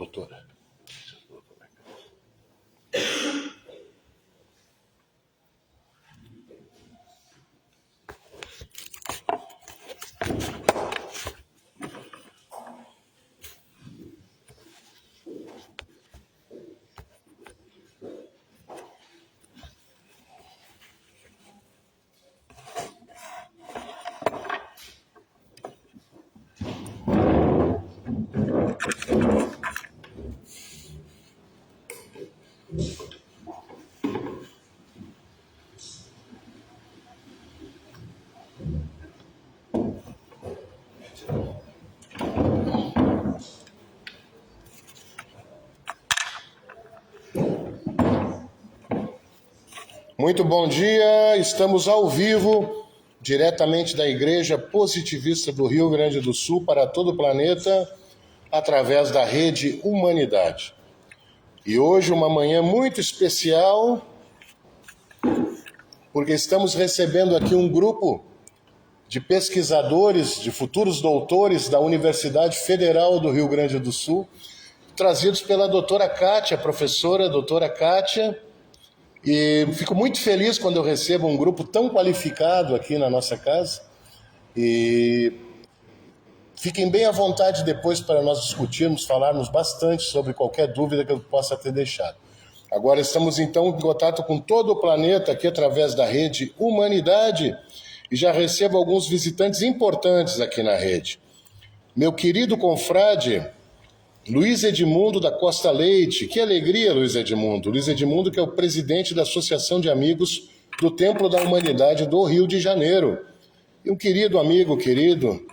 doutora. Muito bom dia, estamos ao vivo, diretamente da Igreja Positivista do Rio Grande do Sul para todo o planeta, através da Rede Humanidade. E hoje uma manhã muito especial, porque estamos recebendo aqui um grupo de pesquisadores, de futuros doutores da Universidade Federal do Rio Grande do Sul, trazidos pela doutora Kátia, professora doutora Kátia. E fico muito feliz quando eu recebo um grupo tão qualificado aqui na nossa casa. E fiquem bem à vontade depois para nós discutirmos, falarmos bastante sobre qualquer dúvida que eu possa ter deixado. Agora estamos então em contato com todo o planeta aqui através da Rede Humanidade e já recebo alguns visitantes importantes aqui na rede. Meu querido confrade Luiz Edmundo da Costa Leite. Que alegria, Luiz Edmundo. Luiz Edmundo, que é o presidente da Associação de Amigos do Templo da Humanidade do Rio de Janeiro. E um querido amigo, querido,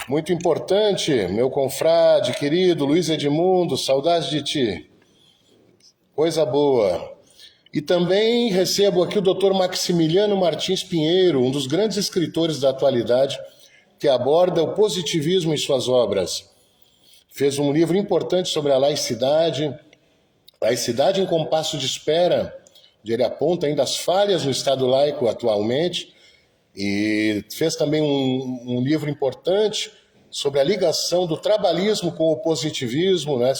muito importante, meu confrade, querido Luiz Edmundo, saudade de ti. Coisa boa. E também recebo aqui o Dr. Maximiliano Martins Pinheiro, um dos grandes escritores da atualidade, que aborda o positivismo em suas obras. Fez um livro importante sobre a laicidade em compasso de espera, onde ele aponta ainda as falhas no Estado laico atualmente, e fez também um livro importante sobre a ligação do trabalhismo com o positivismo, né?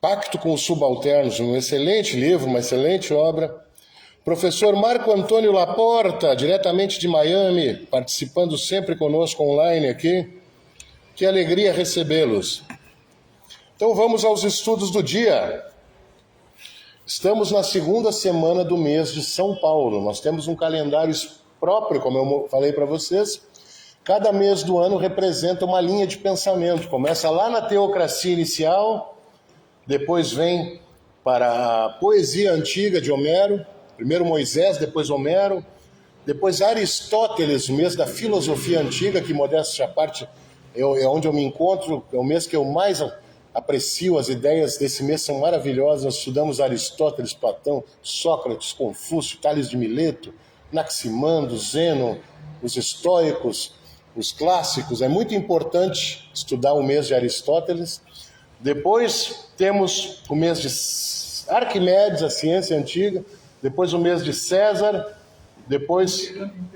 Pacto com os Subalternos, um excelente livro, uma excelente obra. Professor Marco Antônio Laporta, diretamente de Miami, participando sempre conosco online aqui. Que alegria recebê-los. Então vamos aos estudos do dia. Estamos na segunda semana do mês de São Paulo. Nós temos um calendário próprio, como eu falei para vocês. Cada mês do ano representa uma linha de pensamento. Começa lá na teocracia inicial, depois vem para a poesia antiga de Homero, primeiro Moisés, depois Homero, depois Aristóteles, o mês da filosofia antiga, que modéstia à parte é onde eu me encontro, é o mês que eu mais aprecio, as ideias desse mês são maravilhosas. Nós estudamos Aristóteles, Platão, Sócrates, Confúcio, Tales de Mileto, Naximandro, Zeno, os estoicos, os clássicos. É muito importante estudar o mês de Aristóteles. Depois temos o mês de Arquimedes, a ciência antiga, depois o mês de César, depois,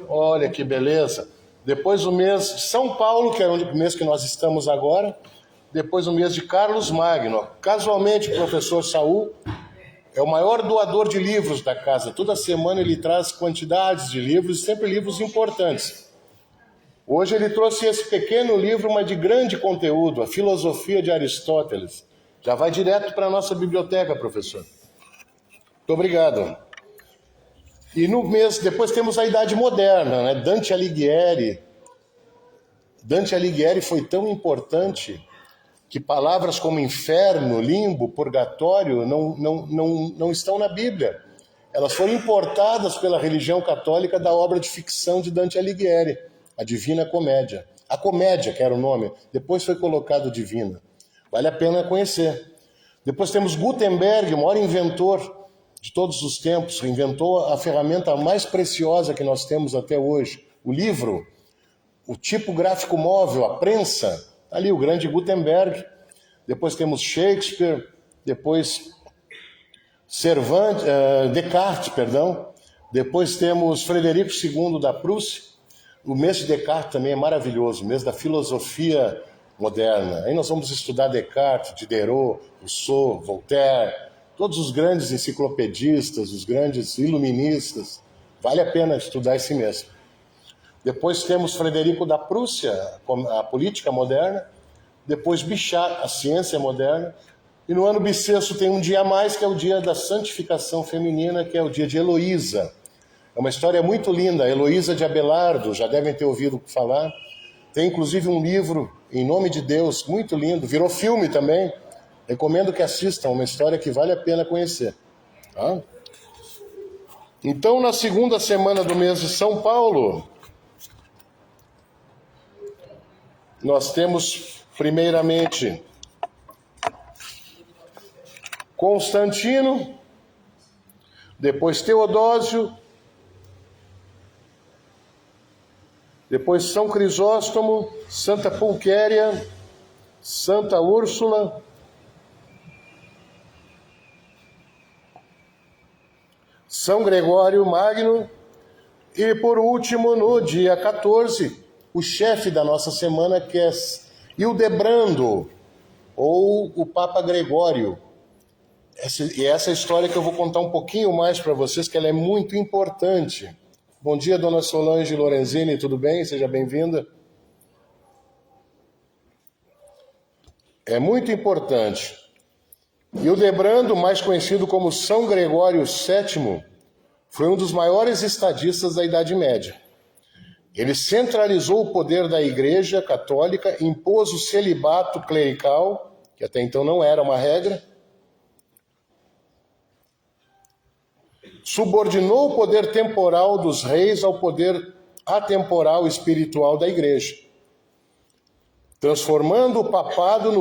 olha que beleza, depois o mês de São Paulo, que é o mês que nós estamos agora, depois o mês de Carlos Magno. Casualmente, o professor Saul é o maior doador de livros da casa. Toda semana ele traz quantidades de livros, sempre livros importantes. Hoje ele trouxe esse pequeno livro, mas de grande conteúdo, a Filosofia de Aristóteles. Já vai direto para a nossa biblioteca, professor. Muito obrigado. E no mês, depois temos a Idade Moderna, né? Dante Alighieri. Dante Alighieri foi tão importante que palavras como inferno, limbo, purgatório não estão na Bíblia. Elas foram importadas pela religião católica da obra de ficção de Dante Alighieri, a Divina Comédia. A Comédia, que era o nome, depois foi colocado Divina. Vale a pena conhecer. Depois temos Gutenberg, o maior inventor de todos os tempos, inventou a ferramenta mais preciosa que nós temos até hoje, o livro, o tipo gráfico móvel, a prensa, ali o grande Gutenberg. Depois temos Shakespeare, depois Descartes, depois temos Frederico II da Prússia. O mês de Descartes também é maravilhoso, o mês da filosofia moderna. Aí nós vamos estudar Descartes, Diderot, Rousseau, Voltaire, todos os grandes enciclopedistas, os grandes iluministas. Vale a pena estudar esse mesmo. Depois temos Frederico da Prússia, a política moderna. Depois Bichat, a ciência moderna. E no ano bissexto tem um dia a mais, que é o dia da santificação feminina, que é o dia de Heloísa. É uma história muito linda, Heloísa de Abelardo, já devem ter ouvido falar. Tem inclusive um livro, Em Nome de Deus, muito lindo, virou filme também. Recomendo que assistam, uma história que vale a pena conhecer. Tá? Então, na segunda semana do mês de São Paulo, nós temos, primeiramente, Constantino, depois Teodósio, depois São Crisóstomo, Santa Pulquéria, Santa Úrsula, São Gregório Magno e, por último, no dia 14, o chefe da nossa semana, que é Hildebrando, ou o Papa Gregório. E essa história que eu vou contar um pouquinho mais para vocês, que ela é muito importante. Bom dia, dona Solange Lorenzini, tudo bem? Seja bem-vinda. É muito importante. Hildebrando, mais conhecido como São Gregório VII, foi um dos maiores estadistas da Idade Média. Ele centralizou o poder da Igreja Católica, impôs o celibato clerical, que até então não era uma regra, subordinou o poder temporal dos reis ao poder atemporal espiritual da Igreja, transformando o papado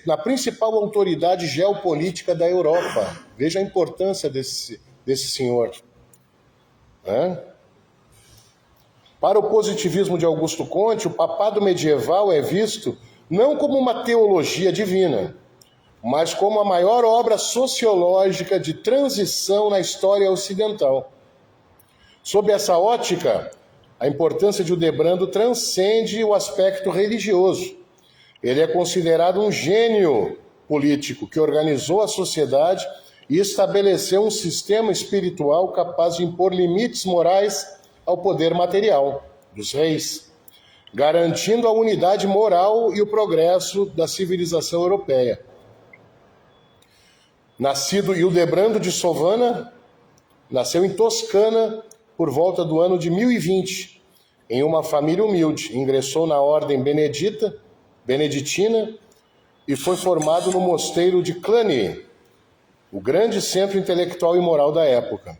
na principal autoridade geopolítica da Europa. Veja a importância desse senhor. Para o positivismo de Augusto Comte, o papado medieval é visto não como uma teologia divina, mas como a maior obra sociológica de transição na história ocidental. Sob essa ótica, a importância de Hildebrando transcende o aspecto religioso. Ele é considerado um gênio político que organizou a sociedade e estabeleceu um sistema espiritual capaz de impor limites morais ao poder material dos reis, garantindo a unidade moral e o progresso da civilização europeia. Nascido Hildebrando de Sovana, nasceu em Toscana por volta do ano de 1020, em uma família humilde. Ingressou na ordem beneditina e foi formado no mosteiro de Cluny, o grande centro intelectual e moral da época.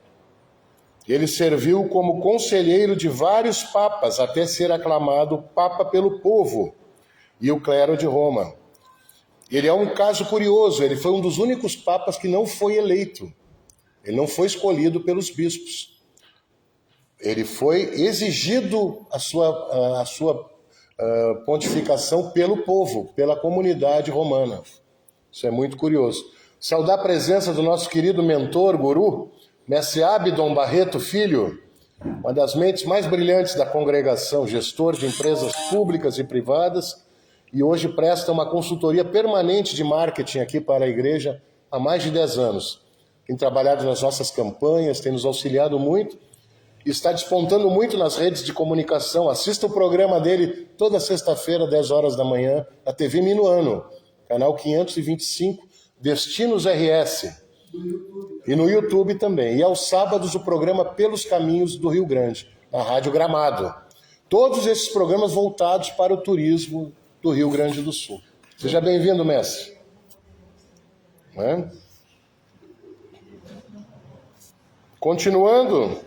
Ele serviu como conselheiro de vários papas até ser aclamado papa pelo povo e o clero de Roma. Ele é um caso curioso, ele foi um dos únicos papas que não foi eleito. Ele não foi escolhido pelos bispos. Ele foi exigido a sua pontificação pelo povo, pela comunidade romana. Isso é muito curioso. Saudar a presença do nosso querido mentor, guru, Mestre Abdon Barreto Filho, uma das mentes mais brilhantes da congregação, gestor de empresas públicas e privadas, e hoje presta uma consultoria permanente de marketing aqui para a igreja há mais de 10 anos. Tem trabalhado nas nossas campanhas, tem nos auxiliado muito, e está despontando muito nas redes de comunicação. Assista o programa dele toda sexta-feira, 10 horas da manhã, na TV Minuano, canal 525, Destinos RS. E no YouTube também. E aos sábados o programa Pelos Caminhos do Rio Grande, na Rádio Gramado. Todos esses programas voltados para o turismo do Rio Grande do Sul. Seja bem-vindo, mestre. Continuando.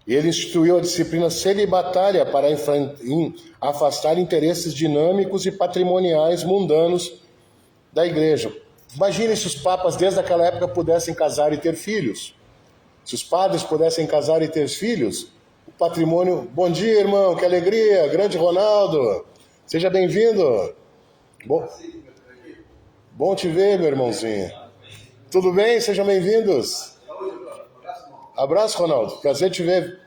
Ele instituiu a disciplina celibatária para afastar interesses dinâmicos e patrimoniais mundanos da igreja. Imagine se os papas desde aquela época pudessem casar e ter filhos. Se os padres pudessem casar e ter filhos, o patrimônio... Bom dia, irmão, que alegria, grande Ronaldo. Seja bem-vindo. Bom te ver, meu irmãozinho. Tudo bem? Sejam bem-vindos. Abraço, Ronaldo. Prazer te ver.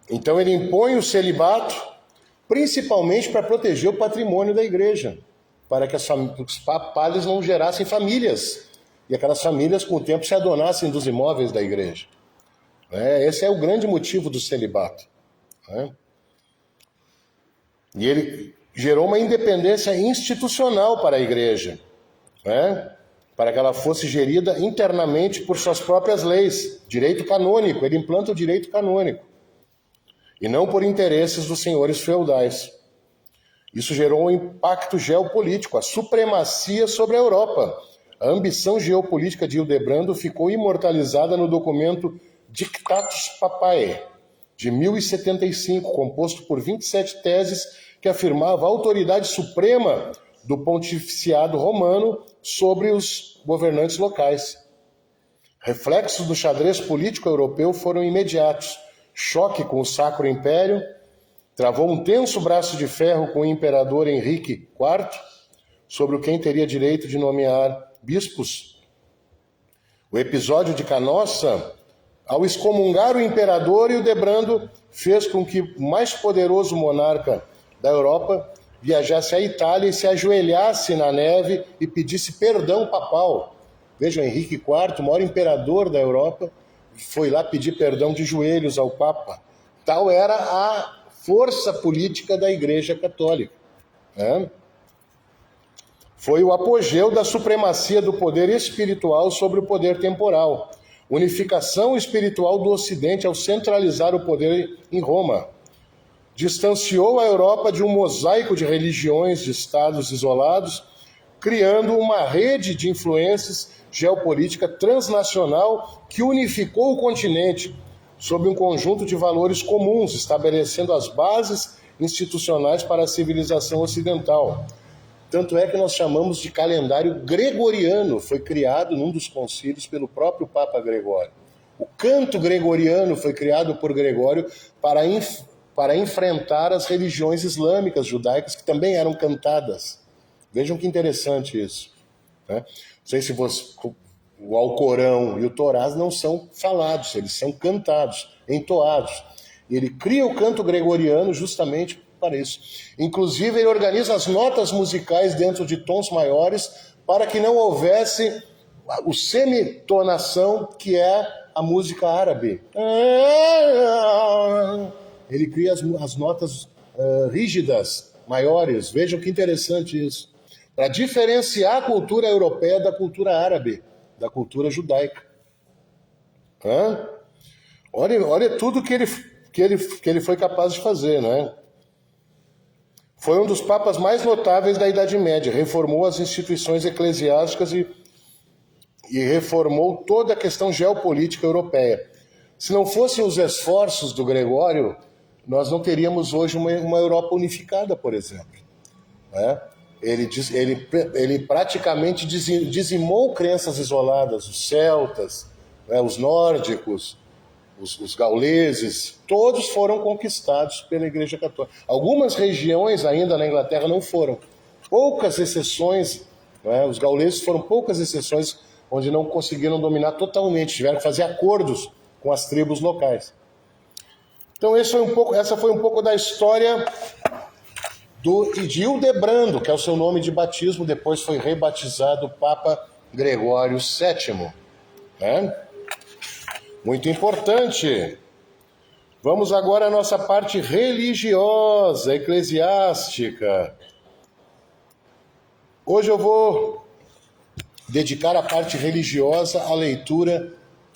Então ele impõe o celibato, principalmente para proteger o patrimônio da igreja, para que os padres não gerassem famílias, e aquelas famílias com o tempo se adonassem dos imóveis da igreja. Esse é o grande motivo do celibato. E ele gerou uma independência institucional para a igreja, para que ela fosse gerida internamente por suas próprias leis, direito canônico, ele implanta o direito canônico, e não por interesses dos senhores feudais. Isso gerou um impacto geopolítico, a supremacia sobre a Europa. A ambição geopolítica de Hildebrando ficou imortalizada no documento Dictatus Papae, de 1075, composto por 27 teses que afirmava a autoridade suprema do pontificiado romano sobre os governantes locais. Reflexos do xadrez político europeu foram imediatos. Choque com o Sacro Império, travou um tenso braço de ferro com o imperador Henrique IV, sobre quem teria direito de nomear bispos. O episódio de Canossa, ao excomungar o imperador, Hildebrando fez com que o mais poderoso monarca da Europa viajasse à Itália e se ajoelhasse na neve e pedisse perdão papal. Vejam, Henrique IV, o maior imperador da Europa, foi lá pedir perdão de joelhos ao Papa. Tal era a força política da Igreja Católica. Foi o apogeu da supremacia do poder espiritual sobre o poder temporal. Unificação espiritual do Ocidente ao centralizar o poder em Roma. Distanciou a Europa de um mosaico de religiões, de estados isolados, criando uma rede de influências geopolítica transnacional que unificou o continente sob um conjunto de valores comuns, estabelecendo as bases institucionais para a civilização ocidental. Tanto é que nós chamamos de calendário gregoriano, foi criado num dos concílios pelo próprio Papa Gregório. O canto gregoriano foi criado por Gregório para enfrentar as religiões islâmicas, judaicas, que também eram cantadas. Vejam que interessante isso. Não sei se o Alcorão e o Torá não são falados, eles são cantados, entoados. E ele cria o canto gregoriano justamente para isso. Inclusive, ele organiza as notas musicais dentro de tons maiores para que não houvesse o semitonação, que é a música árabe. Ele cria as notas rígidas, maiores. Vejam que interessante isso. Para diferenciar a cultura europeia da cultura árabe, da cultura judaica. Olha tudo que ele foi capaz de fazer, não é? Foi um dos papas mais notáveis da Idade Média, reformou as instituições eclesiásticas e reformou toda a questão geopolítica europeia. Se não fossem os esforços do Gregório, nós não teríamos hoje uma Europa unificada, por exemplo. Ele praticamente dizimou crenças isoladas, os celtas, os nórdicos, os gauleses, todos foram conquistados pela Igreja Católica. Algumas regiões ainda na Inglaterra não foram. Poucas exceções, os gauleses foram poucas exceções onde não conseguiram dominar totalmente, tiveram que fazer acordos com as tribos locais. Então essa foi um pouco da história de Hildebrando, que é o seu nome de batismo, depois foi rebatizado Papa Gregório VII. Muito importante. Vamos agora à nossa parte religiosa, eclesiástica. Hoje eu vou dedicar a parte religiosa à leitura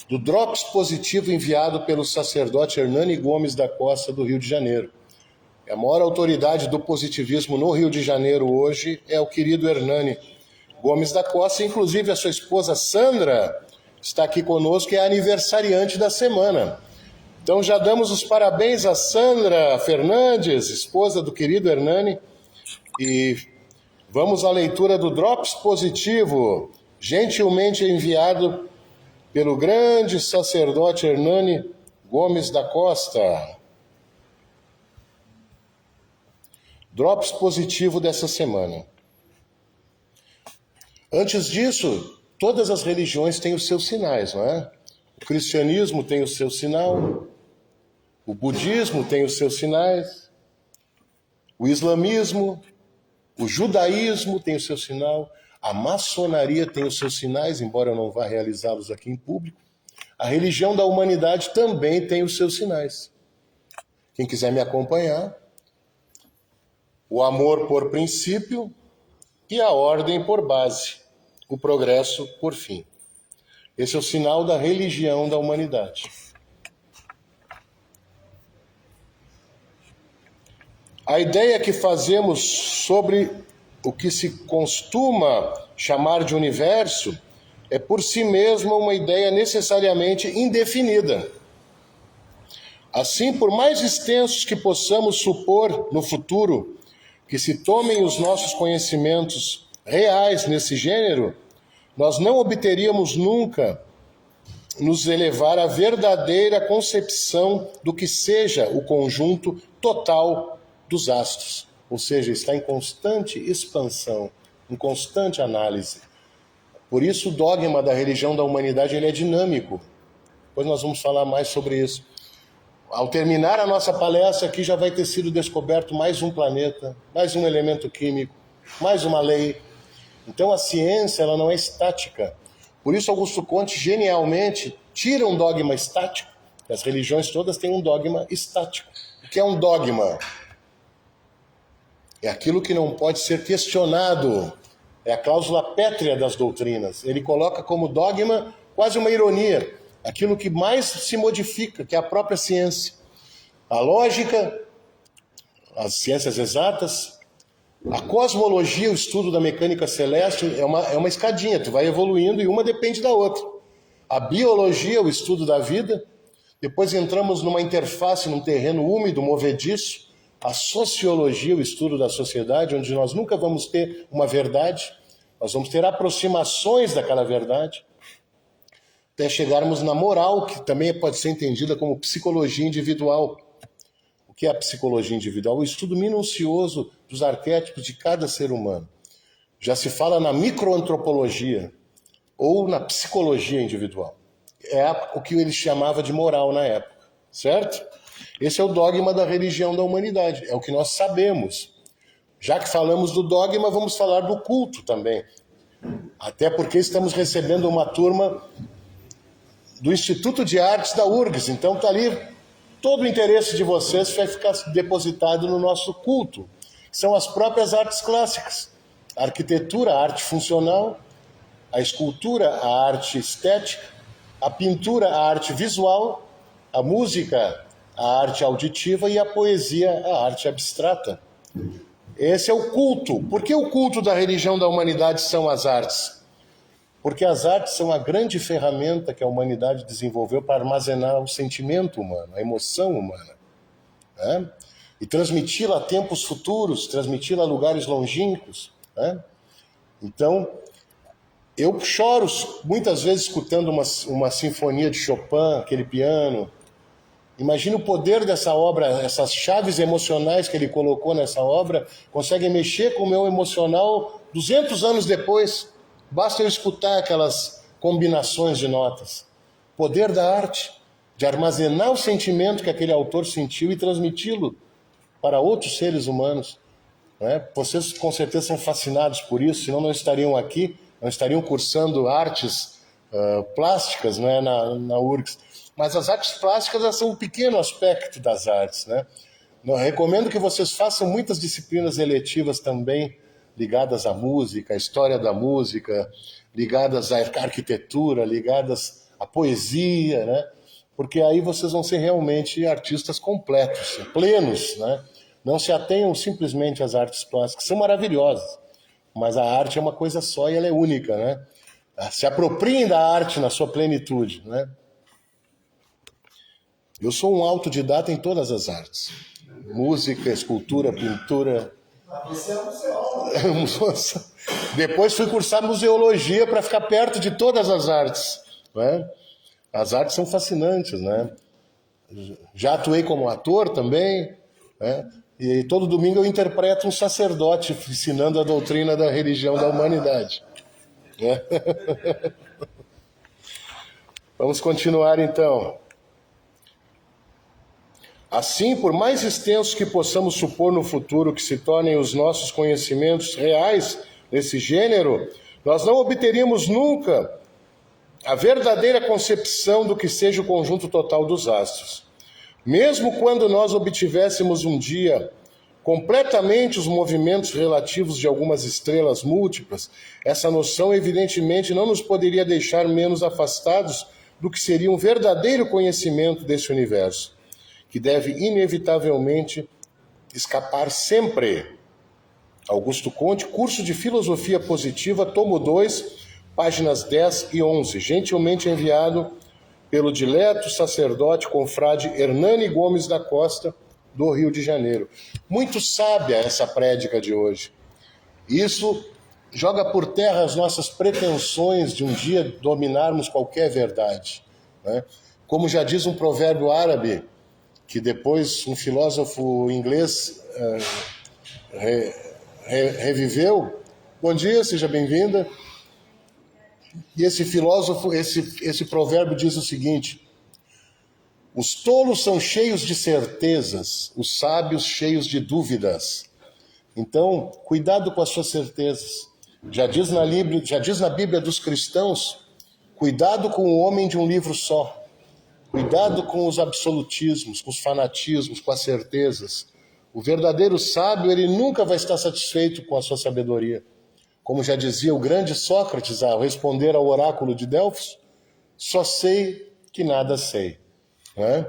do Drops Positivo enviado pelo sacerdote Hernani Gomes da Costa, do Rio de Janeiro. A maior autoridade do positivismo no Rio de Janeiro hoje é o querido Hernani Gomes da Costa, inclusive a sua esposa Sandra está aqui conosco, que é aniversariante da semana. Então já damos os parabéns a Sandra Fernandes, esposa do querido Hernani, e vamos à leitura do Drops Positivo, gentilmente enviado pelo grande sacerdote Hernani Gomes da Costa. Drops positivo dessa semana. Antes disso, todas as religiões têm os seus sinais, não é? O cristianismo tem o seu sinal, o budismo tem os seus sinais, o islamismo, o judaísmo tem o seu sinal, a maçonaria tem os seus sinais, embora eu não vá realizá-los aqui em público. A religião da humanidade também tem os seus sinais. Quem quiser me acompanhar, o amor por princípio e a ordem por base, o progresso por fim. Esse é o sinal da religião da humanidade. A ideia que fazemos sobre o que se costuma chamar de universo é por si mesma uma ideia necessariamente indefinida. Assim, por mais extensos que possamos supor no futuro que se tomem os nossos conhecimentos reais nesse gênero, nós não obteríamos nunca nos elevar à verdadeira concepção do que seja o conjunto total dos astros. Ou seja, está em constante expansão, em constante análise. Por isso o dogma da religião da humanidade ele é dinâmico. Depois nós vamos falar mais sobre isso. Ao terminar a nossa palestra aqui já vai ter sido descoberto mais um planeta, mais um elemento químico, mais uma lei. Então a ciência ela não é estática. Por isso Augusto Comte genialmente tira um dogma estático. As religiões todas têm um dogma estático. O que é um dogma? É aquilo que não pode ser questionado. É a cláusula pétrea das doutrinas. Ele coloca como dogma quase uma ironia. Aquilo que mais se modifica, que é a própria ciência. A lógica, as ciências exatas, a cosmologia, o estudo da mecânica celeste, é uma escadinha. Tu vai evoluindo e uma depende da outra. A biologia, o estudo da vida. Depois entramos numa interface, num terreno úmido, movediço. A sociologia, o estudo da sociedade, onde nós nunca vamos ter uma verdade, nós vamos ter aproximações daquela verdade, até chegarmos na moral, que também pode ser entendida como psicologia individual. O que é a psicologia individual? O estudo minucioso dos arquétipos de cada ser humano. Já se fala na microantropologia, ou na psicologia individual. É o que ele chamava de moral na época, certo? Esse é o dogma da religião da humanidade, é o que nós sabemos. Já que falamos do dogma, vamos falar do culto também. Até porque estamos recebendo uma turma do Instituto de Artes da URGS, então está ali todo o interesse de vocês vai ficar depositado no nosso culto. São as próprias artes clássicas. A arquitetura, a arte funcional, a escultura, a arte estética, a pintura, a arte visual, a música, a arte auditiva e a poesia, a arte abstrata. Esse é o culto. Por que o culto da religião da humanidade são as artes? Porque as artes são a grande ferramenta que a humanidade desenvolveu para armazenar o sentimento humano, a emoção humana, né? E transmiti-la a tempos futuros, transmiti-la a lugares longínquos, né? Então, eu choro muitas vezes escutando uma sinfonia de Chopin, aquele piano. Imagina o poder dessa obra, essas chaves emocionais que ele colocou nessa obra, conseguem mexer com o meu emocional 200 anos depois. Basta eu escutar aquelas combinações de notas. Poder da arte, de armazenar o sentimento que aquele autor sentiu e transmiti-lo para outros seres humanos. Né? Vocês com certeza são fascinados por isso, senão não estariam aqui, não estariam cursando artes plásticas, né, na URGS. Mas as artes plásticas elas são um pequeno aspecto das artes, né? Eu recomendo que vocês façam muitas disciplinas eletivas também ligadas à música, à história da música, ligadas à arquitetura, ligadas à poesia, né? Porque aí vocês vão ser realmente artistas completos, plenos, né? Não se atenham simplesmente às artes plásticas, são maravilhosas, mas a arte é uma coisa só e ela é única, né? Se apropriem da arte na sua plenitude, né? Eu sou um autodidata em todas as artes. Música, escultura, pintura. Você é museólogo. Depois fui cursar museologia para ficar perto de todas as artes, né? As artes são fascinantes, né? Já atuei como ator também, né? E todo domingo eu interpreto um sacerdote ensinando a doutrina da religião da humanidade. Vamos continuar então. Assim, por mais extensos que possamos supor no futuro que se tornem os nossos conhecimentos reais nesse gênero, nós não obteríamos nunca a verdadeira concepção do que seja o conjunto total dos astros. Mesmo quando nós obtivéssemos um dia completamente os movimentos relativos de algumas estrelas múltiplas, essa noção evidentemente não nos poderia deixar menos afastados do que seria um verdadeiro conhecimento desse universo, que deve inevitavelmente escapar sempre. Augusto Conte, Curso de Filosofia Positiva, tomo 2, páginas 10 e 11, gentilmente enviado pelo dileto sacerdote confrade Hernani Gomes da Costa, do Rio de Janeiro. Muito sábia essa prédica de hoje. Isso joga por terra as nossas pretensões de um dia dominarmos qualquer verdade, né? Como já diz um provérbio árabe, que depois um filósofo inglês reviveu. Bom dia, seja bem-vinda. E esse filósofo, esse provérbio diz o seguinte: os tolos são cheios de certezas, os sábios cheios de dúvidas. Então, cuidado com as suas certezas. Já diz na Bíblia dos cristãos, cuidado com o homem de um livro só. Cuidado com os absolutismos, com os fanatismos, com as certezas. O verdadeiro sábio, ele nunca vai estar satisfeito com a sua sabedoria. Como já dizia o grande Sócrates ao responder ao oráculo de Delfos, só sei que nada sei. Né?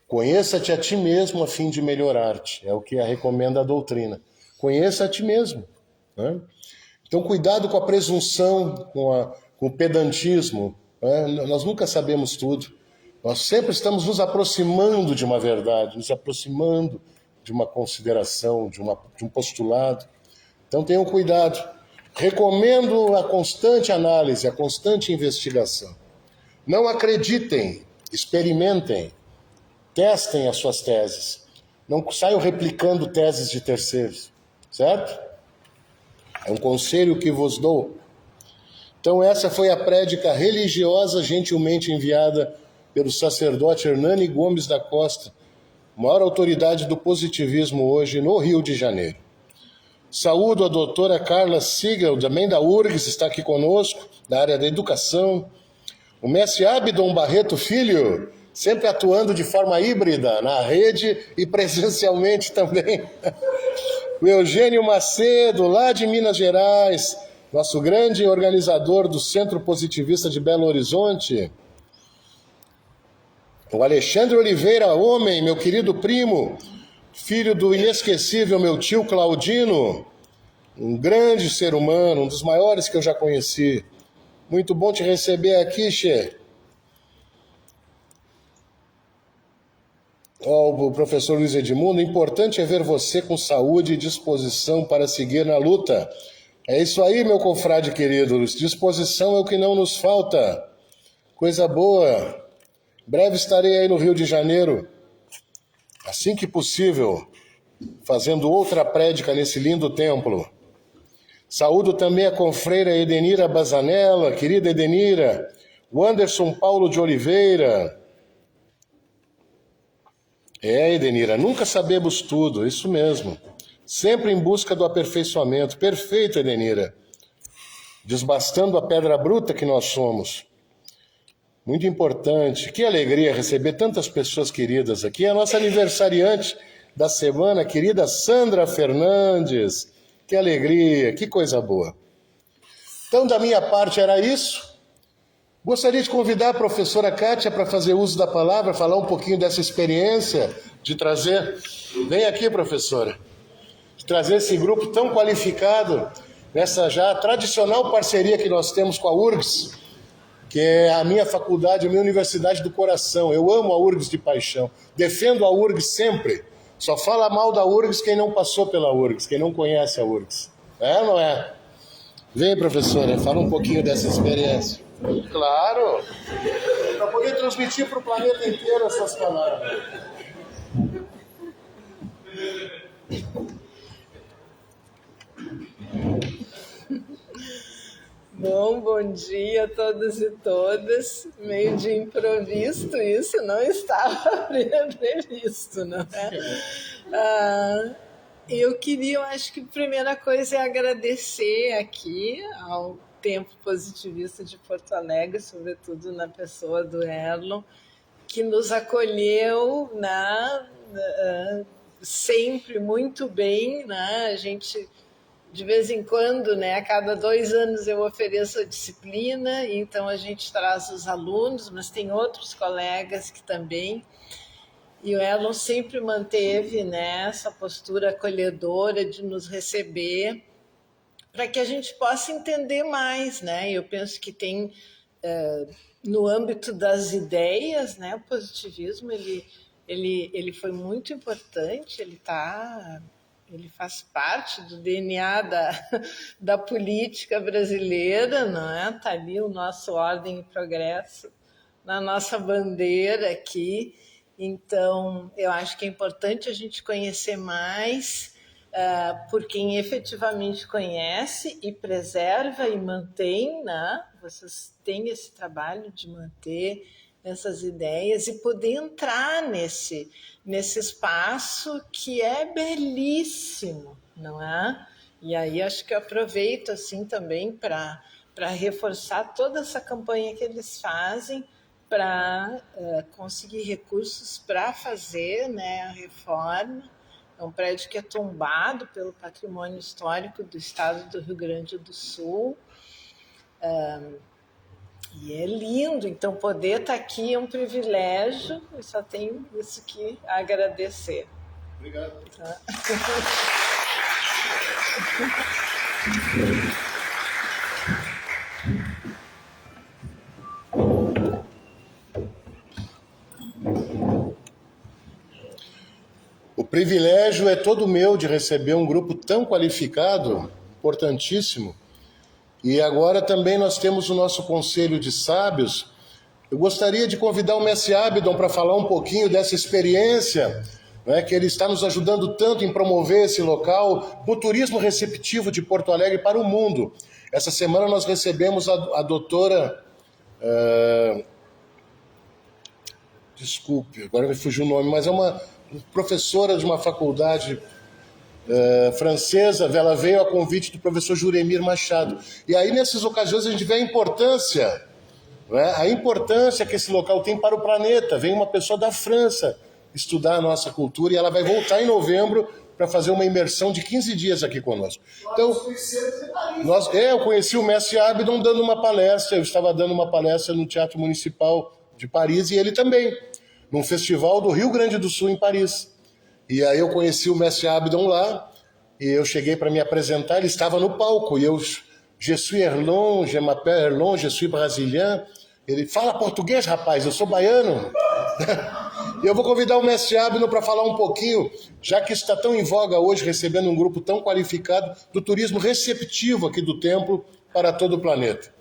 Conheça-te a ti mesmo a fim de melhorar-te. É o que recomenda a doutrina. Conheça a ti mesmo. Né? Então, cuidado com a presunção, com o pedantismo. Né? Nós nunca sabemos tudo. Nós sempre estamos nos aproximando de uma verdade, nos aproximando de uma consideração, de um postulado. Então tenham cuidado. Recomendo a constante análise, a constante investigação. Não acreditem, experimentem, testem as suas teses. Não saiam replicando teses de terceiros, certo? É um conselho que vos dou. Então essa foi a prédica religiosa gentilmente enviada pelo sacerdote Hernani Gomes da Costa, maior autoridade do positivismo hoje no Rio de Janeiro. Saúdo a doutora Carla Siegel, também da URGS, está aqui conosco, da área da educação. O mestre Abdon Barreto Filho, sempre atuando de forma híbrida, na rede e presencialmente também. O Eugênio Macedo, lá de Minas Gerais, nosso grande organizador do Centro Positivista de Belo Horizonte. O Alexandre Oliveira, homem, meu querido primo, filho do inesquecível meu tio Claudino, um grande ser humano, um dos maiores que eu já conheci. Muito bom te receber aqui, Che. O professor Luiz Edmundo, importante é ver você com saúde e disposição para seguir na luta. É isso aí, meu confrade querido, disposição é o que não nos falta. Coisa boa. Breve estarei aí no Rio de Janeiro, assim que possível, fazendo outra prédica nesse lindo templo. Saúdo também a confreira Edenira Bazanella, querida Edenira, o Anderson Paulo de Oliveira. Edenira, nunca sabemos tudo, isso mesmo. Sempre em busca do aperfeiçoamento. Perfeito, Edenira. Desbastando a pedra bruta que nós somos. Muito importante. Que alegria receber tantas pessoas queridas aqui. A nossa aniversariante da semana, querida Sandra Fernandes. Que alegria, que coisa boa. Então, da minha parte era isso. Gostaria de convidar a professora Kátia para fazer uso da palavra, falar um pouquinho dessa experiência, de trazer... Vem aqui, professora. De trazer esse grupo tão qualificado, nessa já tradicional parceria que nós temos com a URGS, que é a minha faculdade, a minha universidade do coração. Eu amo a URGS de paixão. Defendo a URGS sempre. Só fala mal da URGS quem não passou pela URGS, quem não conhece a URGS. É ou não é? Vem, professora, fala um pouquinho dessa experiência. Claro! Para poder transmitir para o planeta inteiro essas palavras. Bom dia a todos e todas. Meio de improviso isso, não estava previsto, não é? Eu acho que a primeira coisa é agradecer aqui ao Tempo Positivista de Porto Alegre, sobretudo na pessoa do Erlon, que nos acolheu sempre muito bem, né? A gente, de vez em quando, né, a cada 2 anos eu ofereço a disciplina, então a gente traz os alunos, mas tem outros colegas que também. E o Erlon sempre manteve, né, essa postura acolhedora de nos receber, para que a gente possa entender mais, né? Eu penso que tem, no âmbito das ideias, né, o positivismo ele foi muito importante, ele faz parte do DNA da política brasileira, não é? Está ali o nosso Ordem e Progresso na nossa bandeira aqui. Então, eu acho que é importante a gente conhecer mais por quem efetivamente conhece e preserva e mantém, né? Vocês têm esse trabalho de manter essas ideias e poder entrar nesse espaço que é belíssimo, não é? E aí acho que eu aproveito assim também para reforçar toda essa campanha que eles fazem para conseguir recursos para fazer, né, a reforma. É um prédio que é tombado pelo patrimônio histórico do estado do Rio Grande do Sul. E é lindo, então poder estar aqui é um privilégio, eu só tenho isso que agradecer. Obrigado. Tá? O privilégio é todo meu de receber um grupo tão qualificado, importantíssimo. E agora também nós temos o nosso Conselho de Sábios. Eu gostaria de convidar o Mestre Abdon para falar um pouquinho dessa experiência, né, que ele está nos ajudando tanto em promover esse local, o turismo receptivo de Porto Alegre para o mundo. Essa semana nós recebemos a doutora... desculpe, agora me fugiu o nome, mas é uma professora de uma faculdade francesa, ela veio a convite do professor Juremir Machado. E aí, nessas ocasiões, a gente vê a importância, né, a importância que esse local tem para o planeta. Vem uma pessoa da França estudar a nossa cultura e ela vai voltar em novembro para fazer uma imersão de 15 dias aqui conosco. Então, eu conheci o Mestre Abdon dando uma palestra, eu estava dando uma palestra no Teatro Municipal de Paris e ele também, num festival do Rio Grande do Sul, em Paris. E aí eu conheci o Mestre Abdon lá, e eu cheguei para me apresentar, ele estava no palco, e eu, je suis Erlon, je m'appelle Erlon, je suis brésilien. Ele, fala português, rapaz, eu sou baiano. E eu vou convidar o Mestre Abdon para falar um pouquinho, já que está tão em voga hoje, recebendo um grupo tão qualificado, do turismo receptivo aqui do templo para todo o planeta.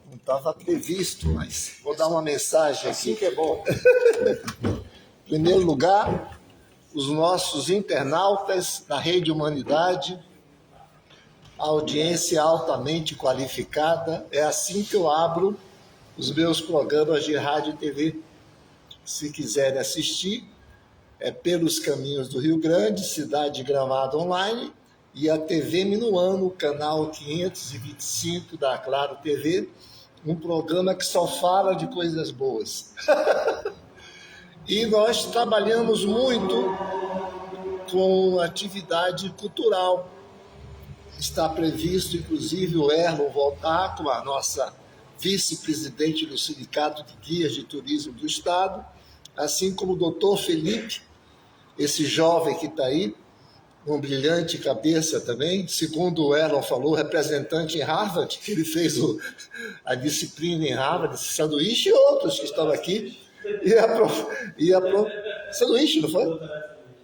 Não estava previsto, mas vou dar uma mensagem aqui. Assim que é bom. Em primeiro lugar, os nossos internautas da Rede Humanidade, a audiência altamente qualificada, é assim que eu abro os meus programas de rádio e TV. Se quiserem assistir, é Pelos Caminhos do Rio Grande, Cidade Gramado Online, e a TV Minuano, canal 525 da Claro TV, um programa que só fala de coisas boas. E nós trabalhamos muito com atividade cultural. Está previsto, inclusive, o Erlon voltar com a nossa vice-presidente do Sindicato de Guias de Turismo do Estado, assim como o doutor Felipe, esse jovem que está aí, com brilhante cabeça também, segundo o Erlon falou, representante em Harvard, que ele fez a disciplina em Harvard, sanduíche, e outros que estão aqui. Sanduíche, não foi?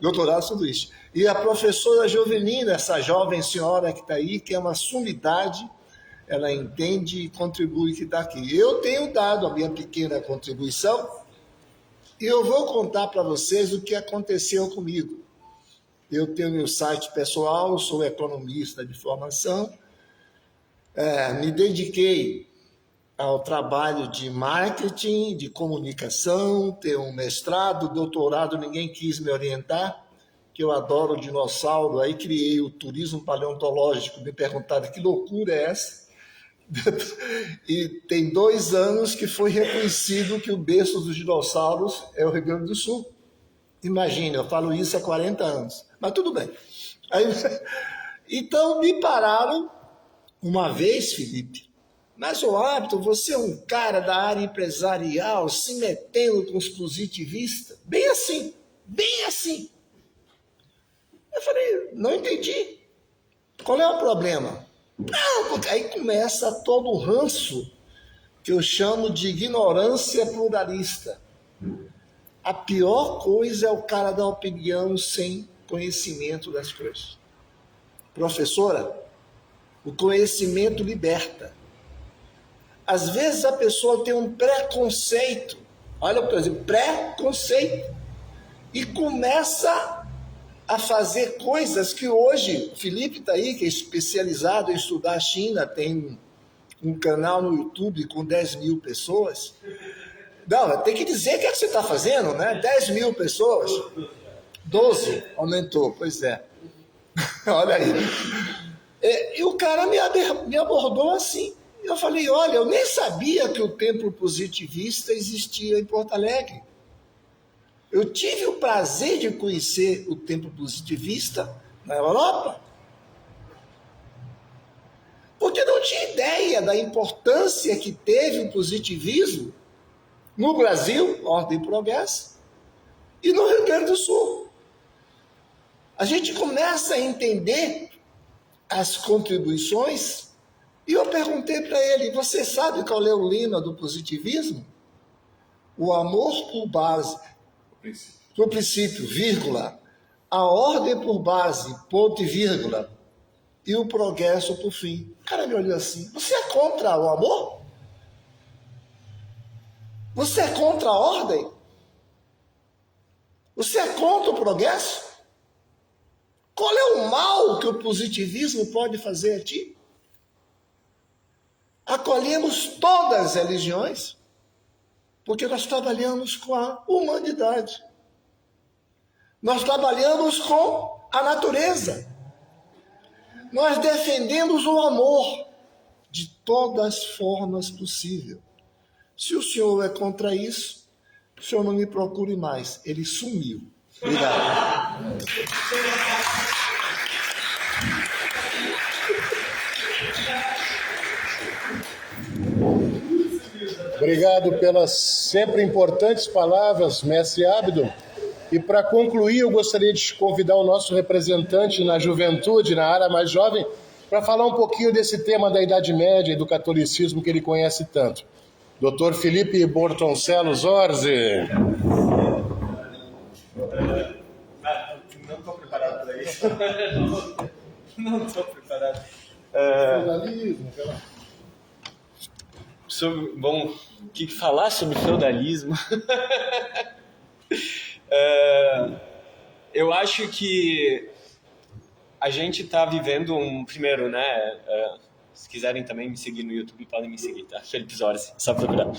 Doutorado sanduíche. E a professora Jovelina, essa jovem senhora que está aí, que é uma sumidade, ela entende e contribui que está aqui. Eu tenho dado a minha pequena contribuição e eu vou contar para vocês o que aconteceu comigo. Eu tenho meu site pessoal, sou economista de formação, Me dediquei ao trabalho de marketing, de comunicação, ter um mestrado, doutorado, ninguém quis me orientar, que eu adoro dinossauro, aí criei o turismo paleontológico, me perguntaram que loucura é essa? E tem 2 anos que foi reconhecido que o berço dos dinossauros é o Rio Grande do Sul. Imagina, eu falo isso há 40 anos, mas tudo bem. Aí, então me pararam uma vez, Felipe, mas o hábito, você é um cara da área empresarial se metendo com os positivistas, bem assim, bem assim. Eu falei, não entendi. Qual é o problema? Não, porque aí começa todo o ranço que eu chamo de ignorância pluralista. A pior coisa é o cara dar opinião sem conhecimento das coisas. Professora, o conhecimento liberta. Às vezes a pessoa tem um preconceito, olha o que eu estou dizendo, preconceito, e começa a fazer coisas que hoje, o Felipe está aí, que é especializado em estudar a China, tem um canal no YouTube com 10 mil pessoas. Não, tem que dizer o que é que você está fazendo, né? 10 mil pessoas. 12 aumentou, pois é. Olha aí. E o cara me abordou assim. Eu falei, olha, eu nem sabia que o templo positivista existia em Porto Alegre. Eu tive o prazer de conhecer o templo positivista na Europa, porque não tinha ideia da importância que teve o positivismo no Brasil, Ordem e Progresso, e no Rio Grande do Sul. A gente começa a entender as contribuições, e eu perguntei para ele, você sabe qual é o lema do positivismo? O amor por base, por princípio, vírgula, a ordem por base, ponto e vírgula, e o progresso por fim. O cara me olhou assim, você é contra o amor? Você é contra a ordem? Você é contra o progresso? Qual é o mal que o positivismo pode fazer a ti? Acolhemos todas as religiões, porque nós trabalhamos com a humanidade. Nós trabalhamos com a natureza. Nós defendemos o amor de todas as formas possíveis. Se o senhor é contra isso, o senhor não me procure mais. Ele sumiu. Obrigado. Obrigado pelas sempre importantes palavras, mestre Abdo. E para concluir, eu gostaria de convidar o nosso representante na juventude, na área mais jovem, para falar um pouquinho desse tema da Idade Média e do catolicismo que ele conhece tanto. Dr. Felipe Bortoncello Zorzi. Não estou preparado para isso. Não estou preparado. Feudalismo, Bom, o que falar sobre feudalismo? Eu acho que a gente está vivendo primeiro, né? Se quiserem também me seguir no YouTube, podem me seguir, tá? Felipe Zorzi, só procurar.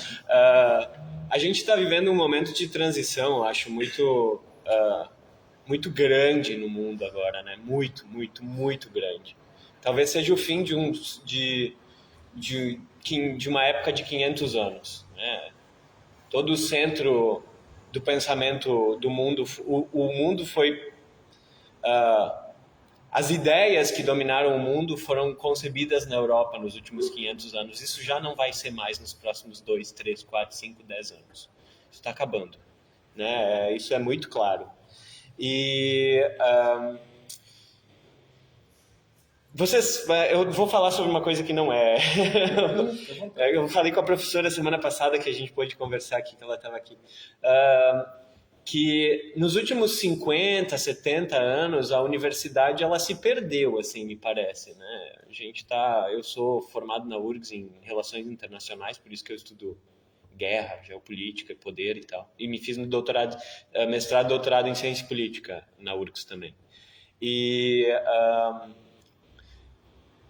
A gente está vivendo um momento de transição, eu acho muito grande no mundo agora, né? Muito, muito, muito grande. Talvez seja o fim de uma época de 500 anos, né? Todo o centro do pensamento do mundo, o mundo foi... as ideias que dominaram o mundo foram concebidas na Europa nos últimos 500 anos. Isso já não vai ser mais nos próximos 2, 3, 4, 5, 10 anos. Isso está acabando, né? Isso é muito claro. E... eu vou falar sobre uma coisa que não é. Eu falei com a professora semana passada, que a gente pôde conversar aqui, que ela estava aqui, que nos últimos 50, 70 anos a universidade ela se perdeu, assim, me parece, né? Eu sou formado na URGS em Relações Internacionais, por isso que eu estudo guerra, geopolítica, poder e tal. E me fiz no mestrado e doutorado em Ciência Política na URGS também. E...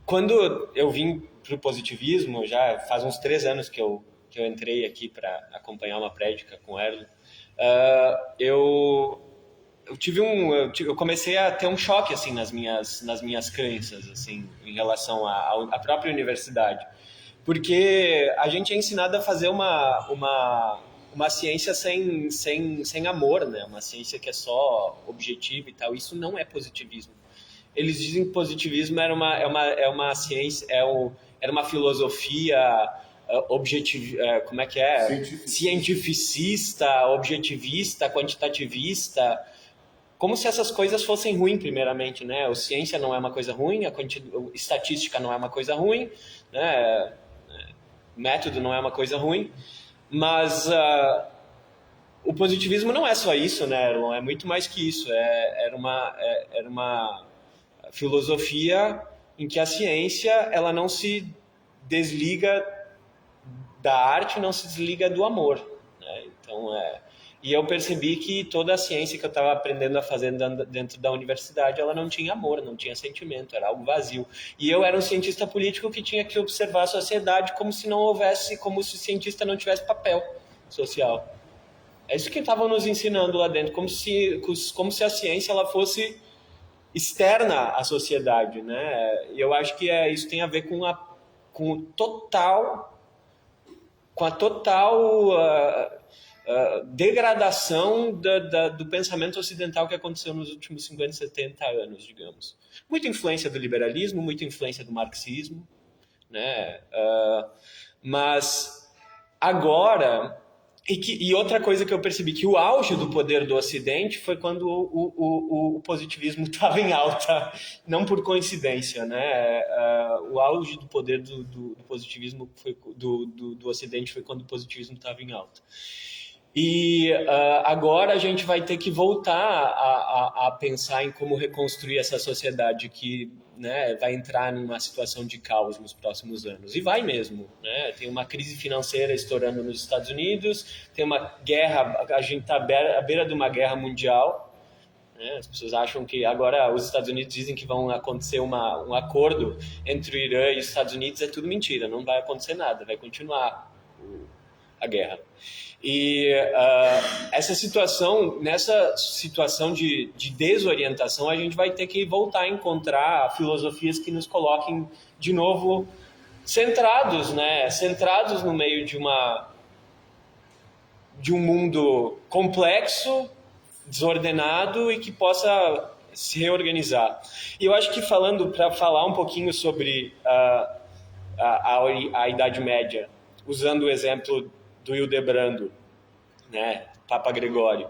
quando eu vim o positivismo, já faz uns 3 anos que eu entrei aqui para acompanhar uma prédica com o Erlo, eu comecei a ter um choque assim nas minhas crenças assim em relação à própria universidade, porque a gente é ensinado a fazer uma ciência sem amor, né? Uma ciência que é só objetiva e tal. Isso não é positivismo. Eles dizem que positivismo era uma ciência, era uma filosofia como é que é? Cientificista, objetivista, quantitativista, como se essas coisas fossem ruins, primeiramente, né? A ciência não é uma coisa ruim, a estatística não é uma coisa ruim, né? Método não é uma coisa ruim, mas o positivismo não é só isso, né, Erlon? É muito mais que isso. Era uma filosofia em que a ciência ela não se desliga da arte, não se desliga do amor, né? Então, e eu percebi que toda a ciência que eu estava aprendendo a fazer dentro da universidade, ela não tinha amor, não tinha sentimento, era algo vazio. E eu era um cientista político que tinha que observar a sociedade como se não houvesse, como se o cientista não tivesse papel social. É isso que estavam nos ensinando lá dentro, como se a ciência ela fosse externa à sociedade, né? E eu acho que isso tem a ver com a total degradação do pensamento ocidental que aconteceu nos últimos 50, 70 anos, digamos. Muita influência do liberalismo, muita influência do marxismo, né? Mas agora... E outra coisa que eu percebi, que o auge do poder do Ocidente foi quando o positivismo estava em alta, não por coincidência, né? O auge do poder do positivismo do Ocidente foi quando o positivismo estava em alta. E agora a gente vai ter que voltar a pensar em como reconstruir essa sociedade que, né, vai entrar numa situação de caos nos próximos anos. E vai mesmo, né? Tem uma crise financeira estourando nos Estados Unidos, tem uma guerra, a gente está à beira de uma guerra mundial, né? As pessoas acham que agora os Estados Unidos dizem que vão acontecer um acordo entre o Irã e os Estados Unidos, é tudo mentira, não vai acontecer nada, vai continuar a guerra. E nessa situação de desorientação, a gente vai ter que voltar a encontrar filosofias que nos coloquem de novo centrados, né? Centrados no meio de um mundo complexo, desordenado e que possa se reorganizar. E eu acho que para falar um pouquinho sobre a Idade Média, usando o exemplo do Hildebrando, né, Papa Gregório.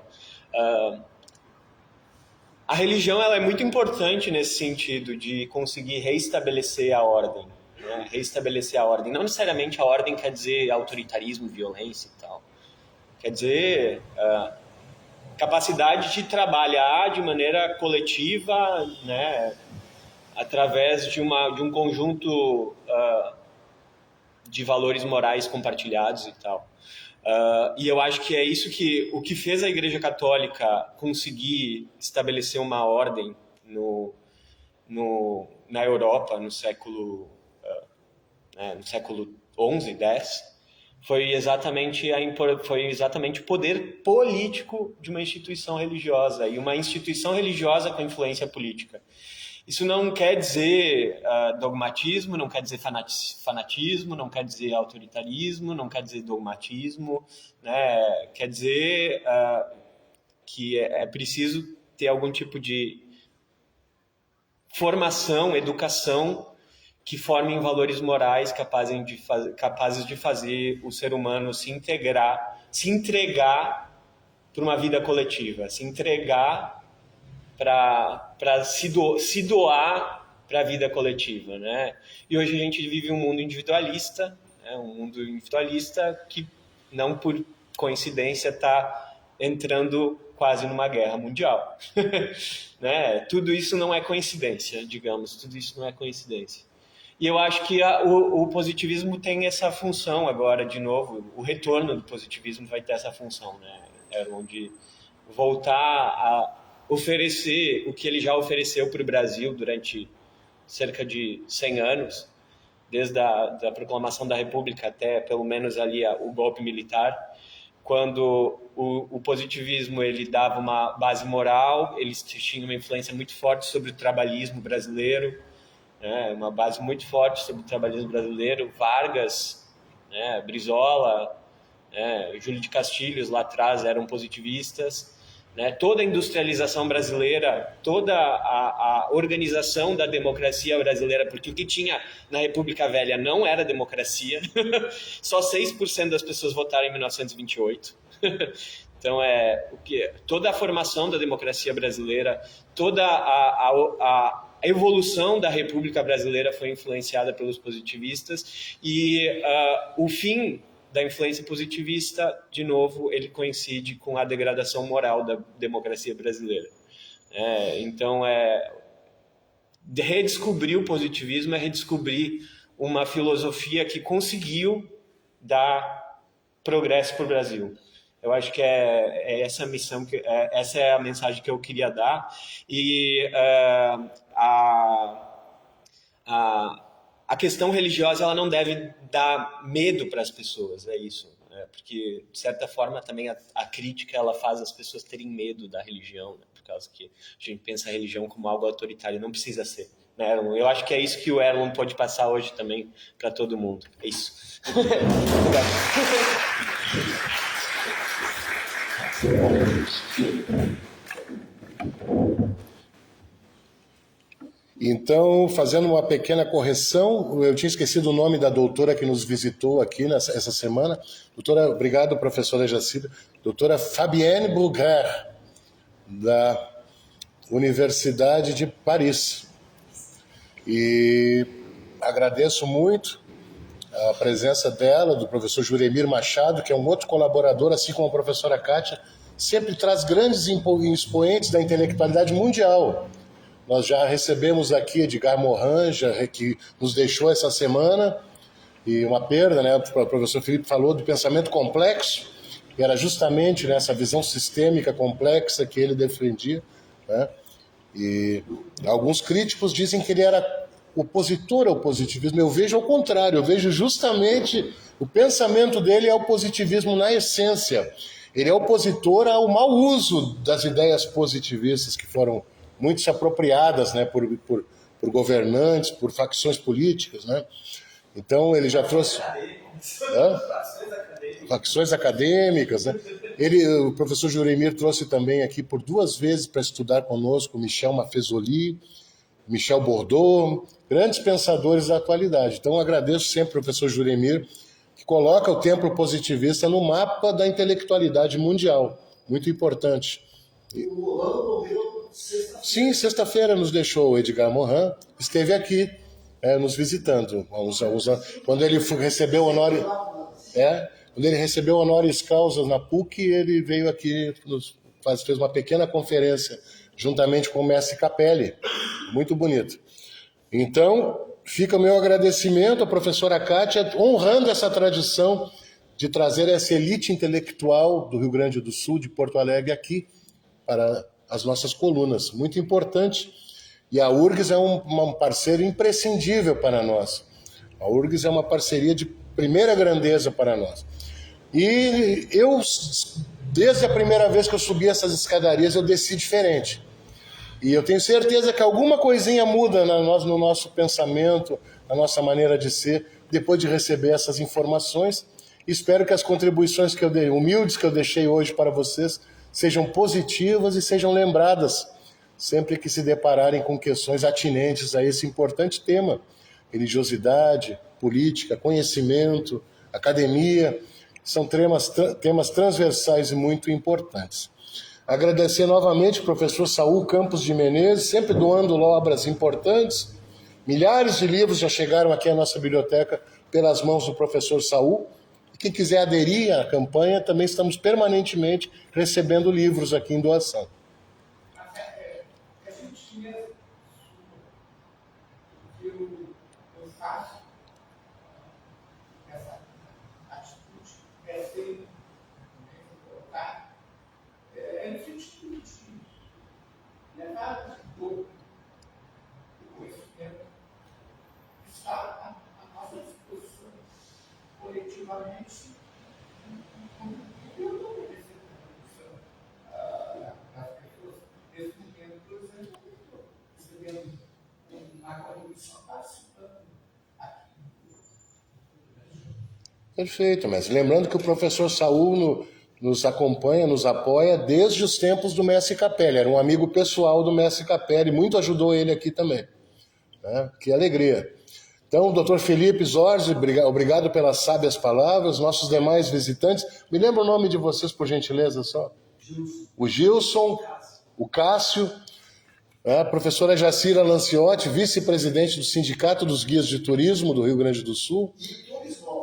A religião ela é muito importante nesse sentido de conseguir reestabelecer a ordem, né? Reestabelecer a ordem. Não necessariamente a ordem quer dizer autoritarismo, violência e tal. Quer dizer capacidade de trabalhar de maneira coletiva, né, através de um conjunto de valores morais compartilhados e tal. E eu acho que é isso o que fez a Igreja Católica conseguir estabelecer uma ordem na Europa no século XI, X, foi exatamente o poder político de uma instituição religiosa, e uma instituição religiosa com influência política. Isso não quer dizer dogmatismo, não quer dizer fanatismo, não quer dizer autoritarismo, não quer dizer dogmatismo, né? Quer dizer que é preciso ter algum tipo de formação, educação que formem valores morais capazes de fazer o ser humano se entregar para uma vida coletiva, se entregar para se doar para a vida coletiva, né? E hoje a gente vive um mundo individualista, né? Um mundo individualista que, não por coincidência, está entrando quase numa guerra mundial. Né? Tudo isso não é coincidência, digamos, tudo isso não é coincidência. E eu acho que o positivismo tem essa função agora, de novo, o retorno do positivismo vai ter essa função, né? É onde voltar a oferecer o que ele já ofereceu para o Brasil durante cerca de 100 anos, desde da proclamação da República até pelo menos ali o golpe militar, quando o positivismo ele dava uma base moral, eles tinham uma influência muito forte sobre o trabalhismo brasileiro, né, uma base muito forte sobre o trabalhismo brasileiro. Vargas, né, Brizola, né, Júlio de Castilhos lá atrás eram positivistas, né, toda a industrialização brasileira, toda a organização da democracia brasileira, porque o que tinha na República Velha não era democracia, só 6% das pessoas votaram em 1928. Então, toda a formação da democracia brasileira, toda a evolução da República Brasileira foi influenciada pelos positivistas, e o fim da influência positivista, de novo, ele coincide com a degradação moral da democracia brasileira. Então, redescobrir o positivismo é redescobrir uma filosofia que conseguiu dar progresso para o Brasil. Eu acho que é essa a missão, essa é a mensagem que eu queria dar. E a questão religiosa ela não deve dar medo para as pessoas, é isso. Porque, de certa forma, também a crítica ela faz as pessoas terem medo da religião, né? Por causa que a gente pensa a religião como algo autoritário, não precisa ser. Né, Erlon? Eu acho que é isso que o Erlon pode passar hoje também para todo mundo. É isso. Obrigado. Então, fazendo uma pequena correção, eu tinha esquecido o nome da doutora que nos visitou aqui essa semana. Doutora, obrigado, professora Jacida. Doutora Fabienne Bulgar, da Universidade de Paris. E agradeço muito a presença dela, do professor Juremir Machado, que é um outro colaborador, assim como a professora Kátia, sempre traz grandes expoentes da intelectualidade mundial. Nós já recebemos aqui Edgar Morin, que nos deixou essa semana, e uma perda, né? O professor Felipe falou do pensamento complexo, e era justamente nessa visão sistêmica complexa que ele defendia, né? E alguns críticos dizem que ele era opositor ao positivismo. Eu vejo ao contrário, eu vejo justamente o pensamento dele é o positivismo na essência. Ele é opositor ao mau uso das ideias positivistas que foram muito se apropriadas, né, por governantes, por facções políticas, né? Então ele já trouxe facções acadêmicas, né? O professor Juremir trouxe também aqui por 2 vezes para estudar conosco Michel Maffezoli, Michel Bordeaux, grandes pensadores da atualidade. Então agradeço sempre ao professor Juremir, que coloca o templo positivista no mapa da intelectualidade mundial. Muito importante. Sim, sexta-feira nos deixou o Edgar Morin, esteve aqui nos visitando. Quando ele recebeu honoris causa na PUC, ele veio aqui, fez uma pequena conferência juntamente com o mestre Capelli, muito bonito. Então, fica o meu agradecimento à professora Kátia, honrando essa tradição de trazer essa elite intelectual do Rio Grande do Sul, de Porto Alegre, aqui para as nossas colunas. Muito importante. E a URGS é um parceiro imprescindível para nós. A URGS é uma parceria de primeira grandeza para nós. E eu, desde a primeira vez que eu subi essas escadarias, eu desci diferente. E eu tenho certeza que alguma coisinha muda no nosso pensamento, na nossa maneira de ser, depois de receber essas informações. Espero que as contribuições humildes que eu deixei hoje para vocês sejam positivas e sejam lembradas sempre que se depararem com questões atinentes a esse importante tema: religiosidade, política, conhecimento, academia. São temas transversais e muito importantes. Agradecer novamente ao professor Saul Campos de Menezes, sempre doando obras importantes. Milhares de livros já chegaram aqui à nossa biblioteca pelas mãos do professor Saul. E quem quiser aderir à campanha, também estamos permanentemente recebendo livros aqui em doação. Perfeito, mas lembrando que o professor Saul nos acompanha, nos apoia desde os tempos do Mestre Capelli. Era um amigo pessoal do Mestre Capelli, muito ajudou ele aqui também. Né? Que alegria. Então, doutor Felipe Zorzi, obrigado pelas sábias palavras. Nossos demais visitantes. Me lembra o nome de vocês, por gentileza, só? O Gilson, o Cássio, a professora Jacira Lanciotti, vice-presidente do Sindicato dos Guias de Turismo do Rio Grande do Sul.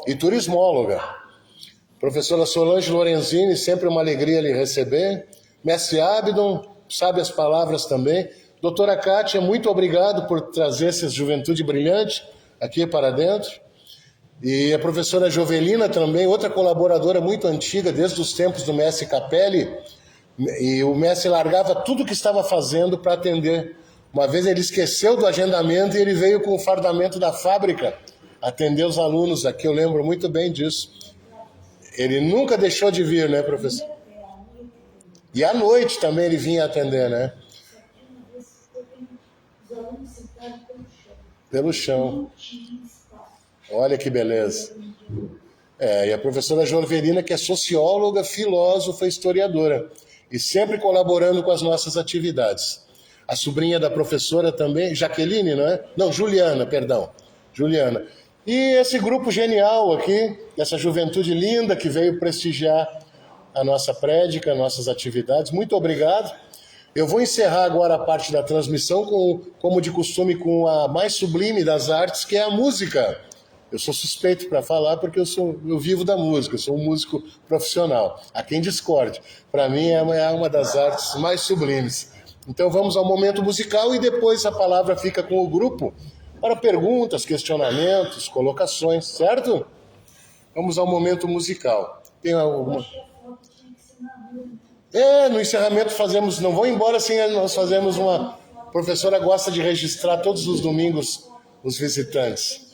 E turismóloga. Professora Solange Lorenzini, sempre uma alegria lhe receber. Mestre Abdon, sabe as palavras também. Doutora Kátia, muito obrigado por trazer essa juventude brilhante aqui para dentro. E a professora Jovelina também, outra colaboradora muito antiga, desde os tempos do mestre Capelli. E o mestre largava tudo o que estava fazendo para atender. Uma vez ele esqueceu do agendamento e ele veio com o fardamento da fábrica atender os alunos aqui, eu lembro muito bem disso. Ele nunca deixou de vir, né, professor? E à noite também ele vinha atender, né? Pelo chão. Olha que beleza. E a professora Jovelina, que é socióloga, filósofa e historiadora, e sempre colaborando com as nossas atividades. A sobrinha da professora também, Jaqueline, não é? Não, Juliana, perdão. Juliana. E esse grupo genial aqui, essa juventude linda que veio prestigiar a nossa prédica, nossas atividades. Muito obrigado. Eu vou encerrar agora a parte da transmissão, como de costume, com a mais sublime das artes, que é a música. Eu sou suspeito para falar porque eu vivo da música, eu sou um músico profissional. Há quem discorde. Para mim é uma das artes mais sublimes. Então vamos ao momento musical e depois a palavra fica com o grupo para perguntas, questionamentos, colocações, certo? Vamos ao momento musical. Tem alguma... no encerramento fazemos... Não vão embora sem nós fazemos uma... A professora gosta de registrar todos os domingos os visitantes.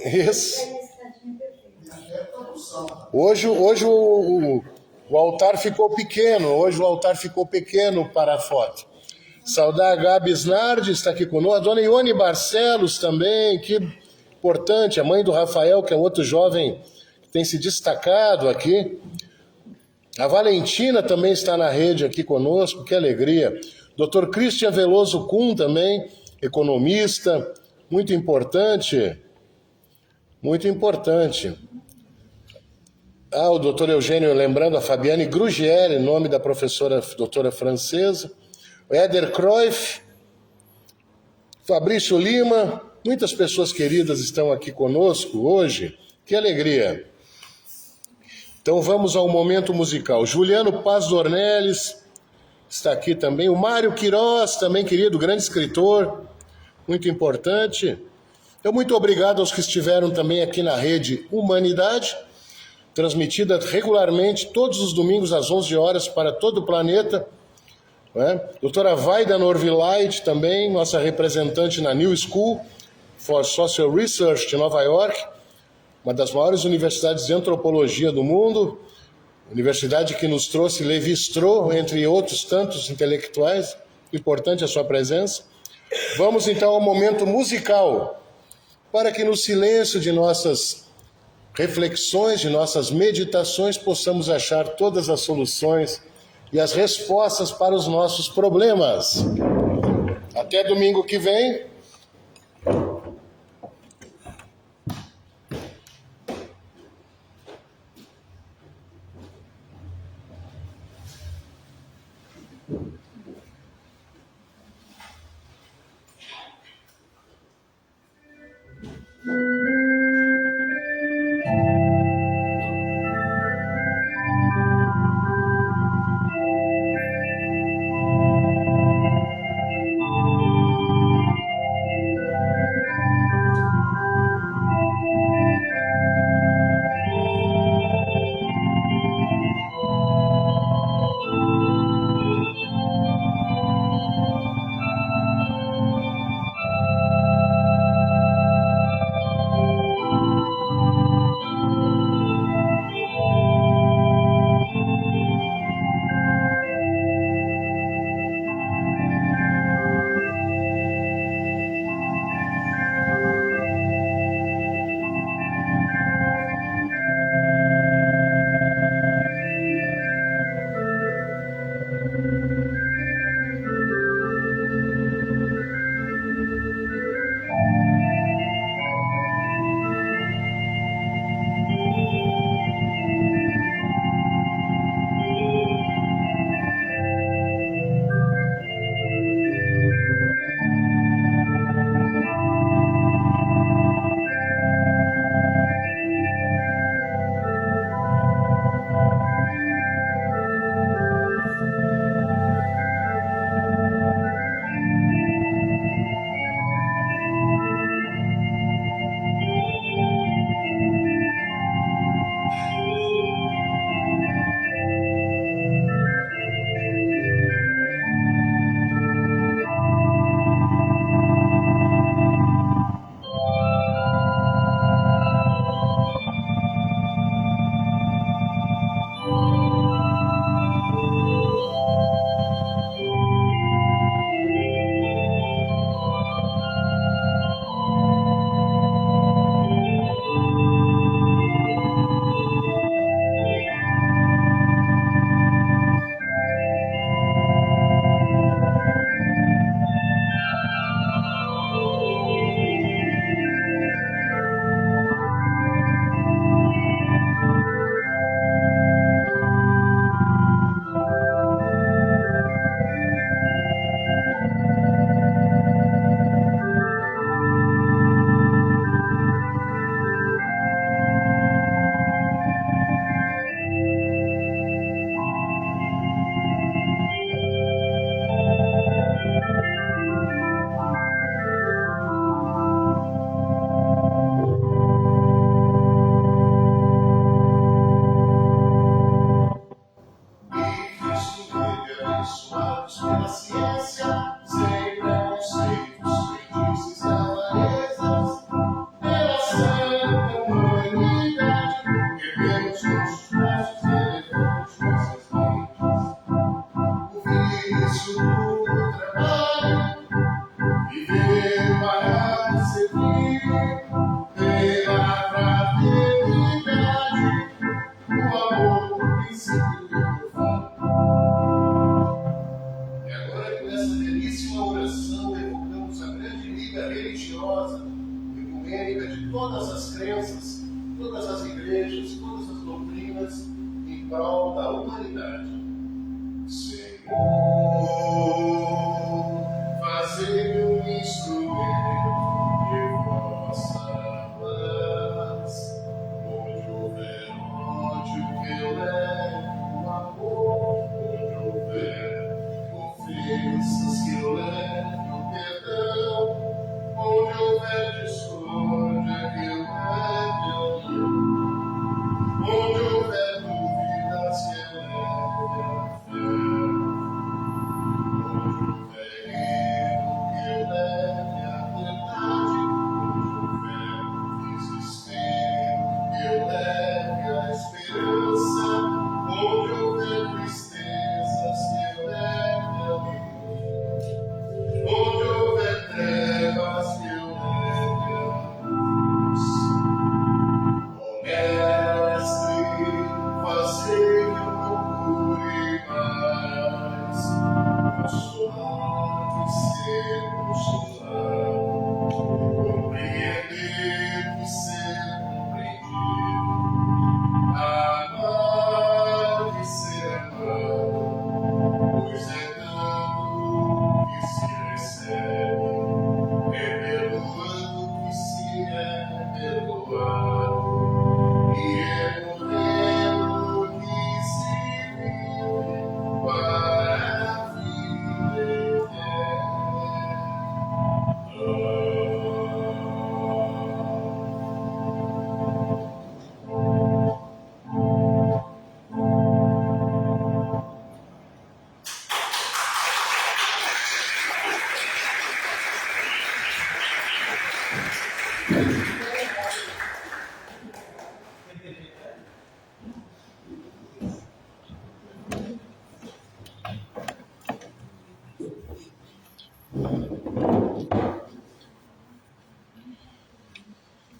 Isso. Hoje o altar ficou pequeno para a foto. Saudar a Gabi Snardi, está aqui conosco. A dona Ione Barcelos também, que importante. A mãe do Rafael, que é outro jovem que tem se destacado aqui. A Valentina também está na rede aqui conosco, que alegria. Dr. Christian Veloso Kuhn também, economista, muito importante. Muito importante. O doutor Eugênio, lembrando, a Fabiane Grugieri, nome da professora doutora francesa, o Éder Cruyff, Fabrício Lima, muitas pessoas queridas estão aqui conosco hoje, que alegria. Então vamos ao momento musical. Juliano Paz Dornelles está aqui também, o Mário Queiroz, também querido, grande escritor, muito importante. Então muito obrigado aos que estiveram também aqui na rede Humanidade, transmitida regularmente todos os domingos às 11 horas para todo o planeta. Doutora Vaida Norvillite também, nossa representante na New School for Social Research de Nova York, uma das maiores universidades de antropologia do mundo, universidade que nos trouxe Lévi-Strauss, entre outros tantos intelectuais. Importante a sua presença. Vamos então ao momento musical, para que no silêncio de nossas reflexões, de nossas meditações, possamos achar todas as soluções e as respostas para os nossos problemas. Até domingo que vem. todas as igrejas, todas as doutrinas em prol da humanidade. Senhor, fazei-me um instrumento de vossa paz. Onde houver ódio, que eu leve o amor. Onde houver ofensas, que eu leve o perdão. Onde houver discórdia, que eu leve a união. Onde houver dúvidas, que eu leve a fé. Onde houver erro, que eu leve a verdade. Onde houver desespero, que eu leve a esperança. Onde houver tristezas, que eu leve a alegria. Onde houver trevas, que eu leve a luz. Ó Mestre, fazei-me procure mais consolar e ser consolado, compreender e ser compreendido, amar e ser amado, pois é dando que se recebe, é perdoando que se é perdoado, e é morrendo que se vive para a vida eterna.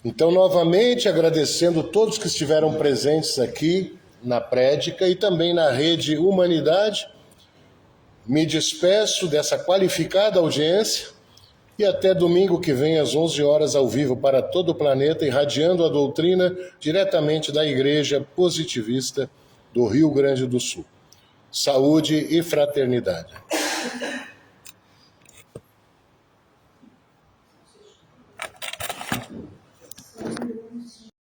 Então, novamente, agradecendo todos que estiveram presentes aqui na prédica e também na Rede Humanidade, me despeço dessa qualificada audiência e até domingo que vem, às 11 horas, ao vivo para todo o planeta, irradiando a doutrina diretamente da Igreja Positivista do Rio Grande do Sul. Saúde e fraternidade.